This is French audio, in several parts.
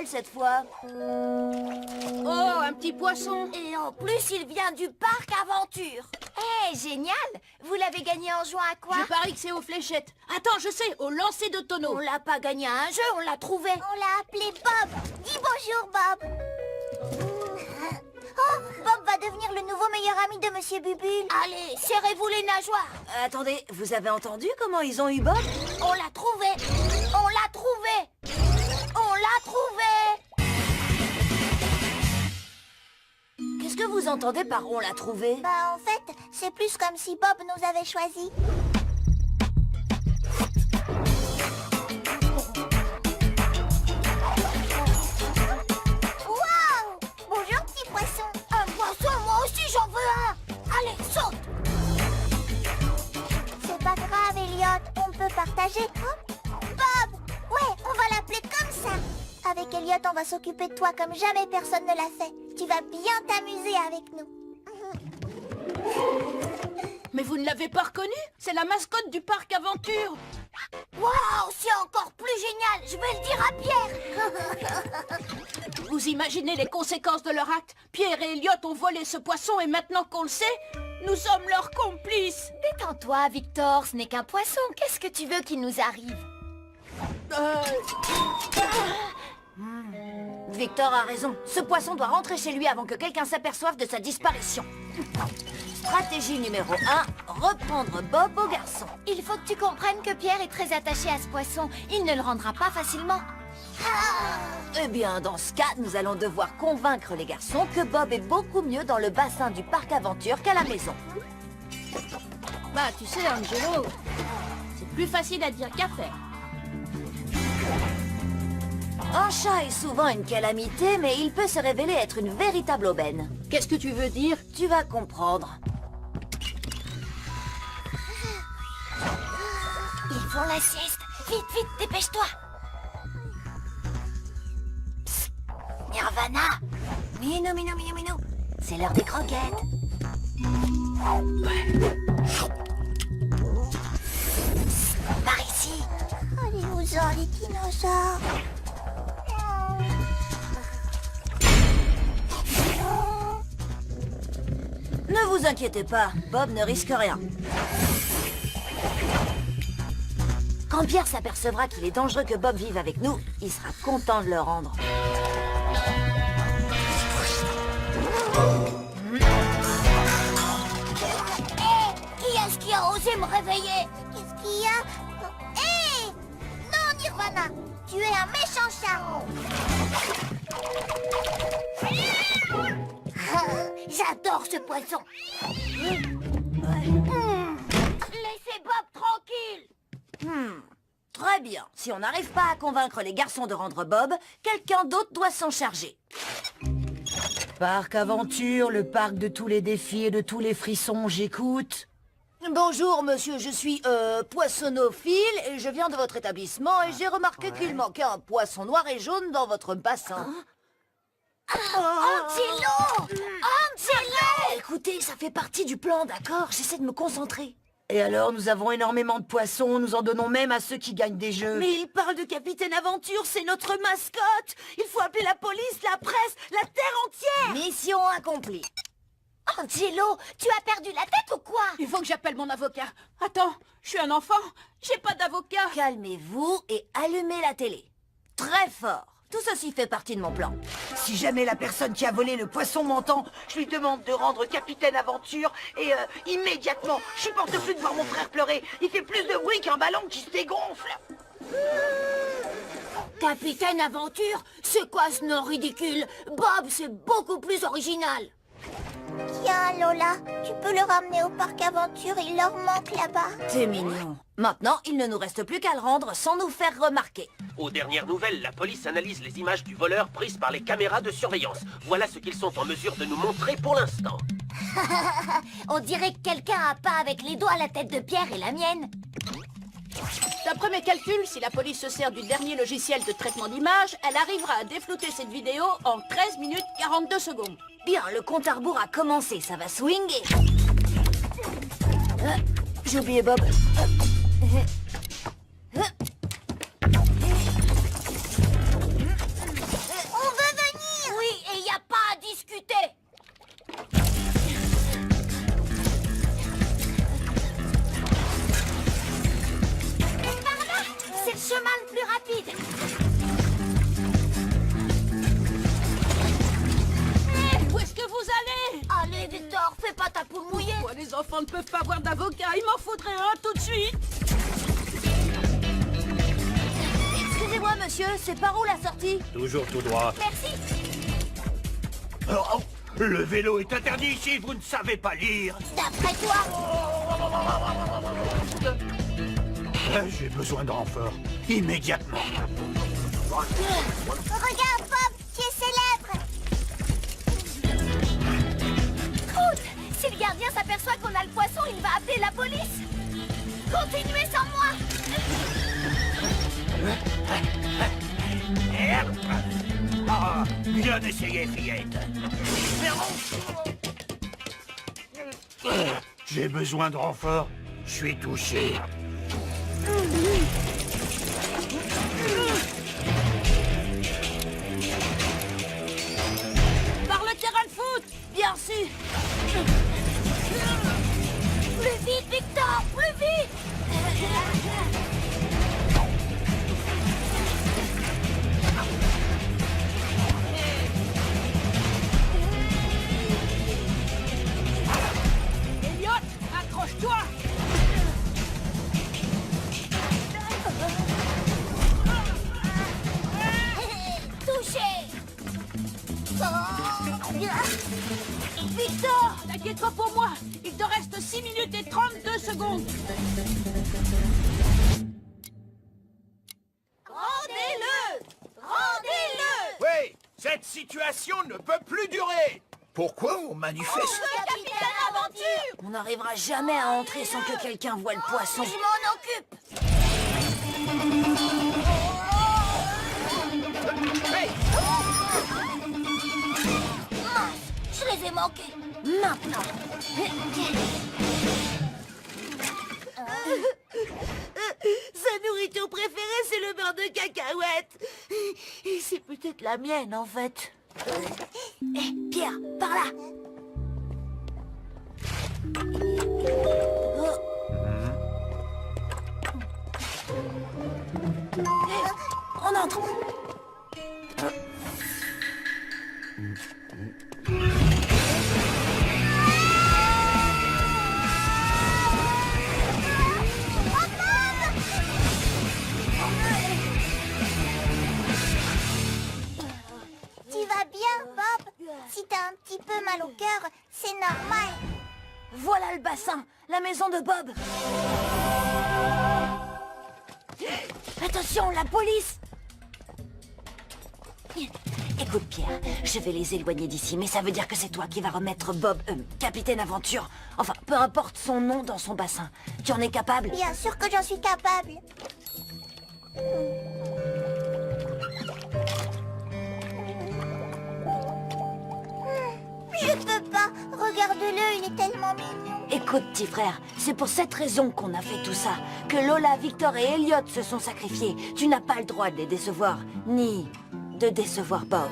belle cette fois. Oh, un petit poisson. Et en plus, il vient du parc Aventure. Eh, génial! Vous l'avez gagné en jouant à quoi? Je parie que c'est aux fléchettes. Attends, je sais, au lancer de tonneau. On l'a pas gagné à un jeu, on l'a trouvé. On l'a appelé Bob. Dis bonjour, Bob. Oh, Bob va devenir le nouveau meilleur ami de Monsieur Bubule. Allez, serrez-vous les nageoires. Attendez, vous avez entendu comment ils ont eu Bob? On l'a trouvé. On l'a trouvé. On l'a trouvé. Qu'est-ce que vous entendez par on l'a trouvé? Bah, en fait, c'est plus comme si Bob nous avait choisis. Waouh! Bonjour, petit poisson. Un poisson, moi aussi j'en veux un. Allez, saute. C'est pas grave, Elliot. On peut partager. Hein? Bob! Ouais, on va l'appeler comme ça. Avec Elliot, on va s'occuper de toi comme jamais personne ne l'a fait. Tu vas bien t'amuser avec nous. Mais vous ne l'avez pas reconnu? C'est la mascotte du parc Aventure. Waouh, c'est encore plus génial. Je vais le dire à Pierre. Vous imaginez les conséquences de leur acte? Pierre et Elliot ont volé ce poisson et maintenant qu'on le sait, nous sommes leurs complices. Détends-toi, Victor. Ce n'est qu'un poisson. Qu'est-ce que tu veux qu'il nous arrive? Victor a raison. Ce poisson doit rentrer chez lui avant que quelqu'un s'aperçoive de sa disparition. Stratégie numéro 1, reprendre Bob au garçon. Il faut que tu comprennes que Pierre est très attaché à ce poisson. Il ne le rendra pas facilement. Eh bien, dans ce cas, nous allons devoir convaincre les garçons que Bob est beaucoup mieux dans le bassin du parc Aventure qu'à la maison. Bah, tu sais, Angelo, c'est plus facile à dire qu'à faire. Un chat est souvent une calamité, mais il peut se révéler être une véritable aubaine. Qu'est-ce que tu veux dire? Tu vas comprendre. Ils font la sieste. Vite, vite, dépêche-toi. Psst. Nirvana. Minou, minou, minou, minou. C'est l'heure des croquettes. Psst. Par ici. Allez-vous-en, les dinosaures. Ne vous inquiétez pas, Bob ne risque rien. Quand Pierre s'apercevra qu'il est dangereux que Bob vive avec nous, il sera content de le rendre. Hé, qui est-ce qui a osé me réveiller? Qu'est-ce qu'il y a? Hé! Non, Nirvana! Tu es un méchant chat! J'adore ce poisson. Laissez Bob tranquille. Très bien. Si on n'arrive pas à convaincre les garçons de rendre Bob, quelqu'un d'autre doit s'en charger. Parc Aventure, le parc de tous les défis et de tous les frissons, j'écoute. Bonjour monsieur, je suis poissonophile et je viens de votre établissement et j'ai remarqué qu'il manquait un poisson noir et jaune dans votre bassin. Angelo! Angelo! Écoutez, ça fait partie du plan, d'accord? J'essaie de me concentrer. Et alors, nous avons énormément de poissons, nous en donnons même à ceux qui gagnent des jeux. Mais il parle de Capitaine Aventure, c'est notre mascotte. Il faut appeler la police, la presse, la terre entière. Mission accomplie. Angelo, tu as perdu la tête ou quoi? Il faut que j'appelle mon avocat. Attends, je suis un enfant, j'ai pas d'avocat. Calmez-vous et allumez la télé. Très fort. Tout ceci fait partie de mon plan. Si jamais la personne qui a volé le poisson m'entend, je lui demande de rendre Capitaine Aventure et immédiatement. Je supporte plus de voir mon frère pleurer. Il fait plus de bruit qu'un ballon qui se dégonfle. Capitaine Aventure? C'est quoi ce nom ridicule? Bob, c'est beaucoup plus original. Tiens, Lola, tu peux le ramener au parc Aventure, il leur manque là-bas. C'est mignon. Maintenant, il ne nous reste plus qu'à le rendre sans nous faire remarquer. Aux dernières nouvelles, la police analyse les images du voleur prises par les caméras de surveillance. Voilà ce qu'ils sont en mesure de nous montrer pour l'instant. On dirait que quelqu'un a peint avec les doigts la tête de Pierre et la mienne. D'après mes calculs, si la police se sert du dernier logiciel de traitement d'image, elle arrivera à déflouter cette vidéo en 13 minutes 42 secondes. Bien, le compte à rebours a commencé, ça va swinguer. J'ai oublié Bob. enfants ne peuvent pas avoir d'avocat. Il m'en faudrait un tout de suite. Excusez-moi, monsieur, c'est par où la sortie? Toujours tout droit. Merci. Oh, le vélo est interdit ici, vous ne savez pas lire. D'après toi. J'ai besoin de renfort. Immédiatement. Regarde, Bob, qui est célèbre. Écoute, si le gardien s'aperçoit qu'on a le poisson, il va appeler la police. Continuez sans moi. Merde. Ah, bien essayé, fillette. J'ai besoin de renfort. Je suis touché. Par le terrain de foot. Bien sûr. Plus vite, Victor, plus vite. Elliot, accroche-toi. Touché. Victor, t'inquiète pas pour moi. Il te reste 6 minutes et 32 secondes. Rendez-le. Rendez-le. Oui, cette situation ne peut plus durer. Pourquoi on manifeste? Capitaine Aventure. On n'arrivera jamais à entrer sans que quelqu'un voie le poisson. Je m'en occupe. Mince, je les ai manqués. Maintenant. Sa nourriture préférée, c'est le beurre de cacahuète. Et c'est peut-être la mienne, en fait. Pierre, par là. On entre. Tu vas bien, Bob? Si t'as un petit peu mal au cœur, c'est normal. Voilà le bassin, la maison de Bob. Attention, la police! Écoute, Pierre, je vais les éloigner d'ici, mais ça veut dire que c'est toi qui vas remettre Bob, Capitaine Aventure, enfin, peu importe son nom, dans son bassin. Tu en es capable? Bien sûr que j'en suis capable. Je peux pas. Regarde-le, il est tellement mignon. Écoute, petit frère, c'est pour cette raison qu'on a fait tout ça, que Lola, Victor et Elliot se sont sacrifiés. Tu n'as pas le droit de les décevoir, ni de décevoir Bob.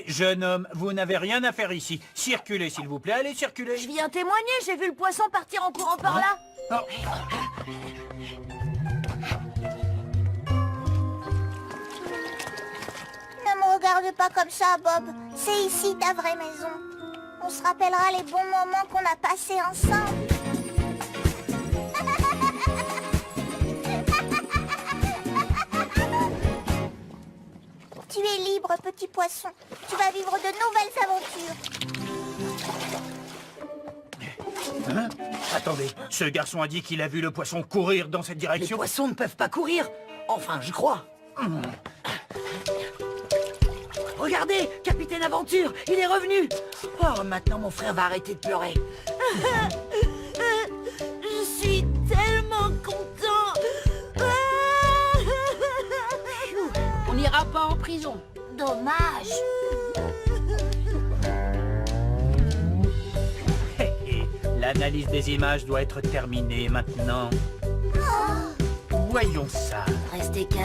Jeune homme, vous n'avez rien à faire ici. Circulez, s'il vous plaît. Allez, circulez. Je viens témoigner, j'ai vu le poisson partir en courant par là. Oh. Ne me regarde pas comme ça, Bob. C'est ici ta vraie maison. On se rappellera les bons moments qu'on a passés ensemble. Tu es libre, petit poisson. Tu vas vivre de nouvelles aventures. Hein? Attendez, ce garçon a dit qu'il a vu le poisson courir dans cette Les direction. poissons ne peuvent pas courir. Enfin, je crois. Regardez, Capitaine Aventure, il est revenu. Oh, maintenant mon frère va arrêter de pleurer. Je suis tellement content. On n'ira pas en prison. Dommage. L'analyse des images doit être terminée maintenant. Voyons ça. Restez calme.